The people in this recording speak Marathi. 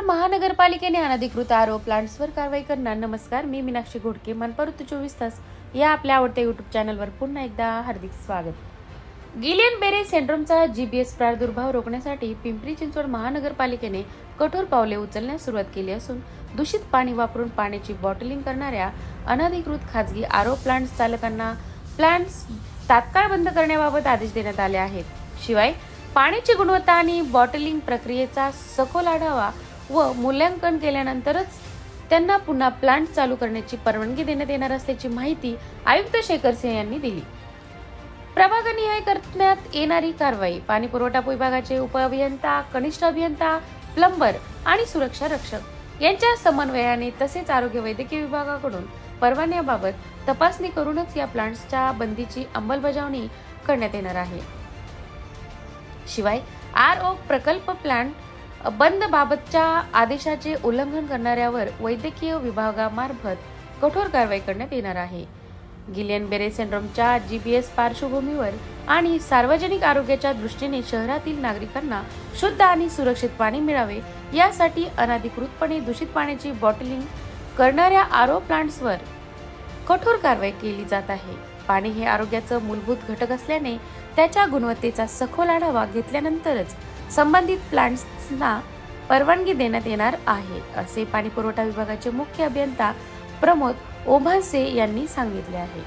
महानगरपालिकेने अनधिकृत आरओ प्लांट्सवर कारवाई करणार. नमस्कार, मी मीनाक्षी घोडके. मनपा 24 तास या आपल्या आवडत्या युट्यूब चॅनलवर पुन्हा एकदा हार्दिक स्वागत. गिलियन बेरे सिंड्रोमचा जीबीएस प्रादुर्भाव रोखण्यासाठी पिंपरी चिंचवड महानगरपालिकेने कठोर पावले उचलण्यास सुरुवात केली असून दूषित पाणी वापरून पाण्याची बॉटलिंग करणाऱ्या अनधिकृत खासगी आरओ प्लांट्स चालकांना प्लांट्स तात्काळ बंद करण्याबाबत आदेश देण्यात आले आहेत. शिवाय पाण्याची गुणवत्ता आणि बॉटलिंग प्रक्रियेचा सखोल आढावा व मूल्यांकन केल्यानंतरच त्यांना पुन्हा प्लांट चालू करण्याची परवानगी देण्यात येणार असल्याची माहिती आयुक्त शेखर सिंह यांनी दिली. प्रभागनिहाय करण्यात येणारी कारवाई पाणी पुरवठा विभागाचे उपअभियंता, कनिष्ठ अभियंता, प्लंबर आणि सुरक्षा रक्षक यांच्या समन्वयाने तसेच आरोग्य वैद्यकीय विभागाकडून परवान्याबाबत तपासणी करूनच या प्लांट्सच्या बंदीची अंमलबजावणी करण्यात येणार आहे. शिवाय आरओ प्रकल्प प्लांट बंद बाबतच्या आदेशाचे उल्लंघन करणाऱ्यावर वैद्यकीय विभागामार्फत कठोर कारवाई करण्यात येणार आहे. गिलियन बेरे सिंड्रोमच्या जीबीएस पार्श्वभूमीवर आणि सार्वजनिक आरोग्याच्या दृष्टीने शहरातील नागरिकांना शुद्ध आणि सुरक्षित पाणी मिळावे यासाठी अनधिकृतपणे दूषित पाण्याची बॉटलिंग करणाऱ्या आरओ प्लांट्सवर कठोर कारवाई केली जात आहे. पाणी हे आरोग्याचं मूलभूत घटक असल्याने त्याच्या गुणवत्तेचा सखोल आढावा घेतल्यानंतरच संबंधित प्लांट्सना परवानगी देण्यात येणार आहे, असे पाणी पुरवठा विभागाचे मुख्य अभियंता प्रमोद ओभासे यांनी सांगितले आहे.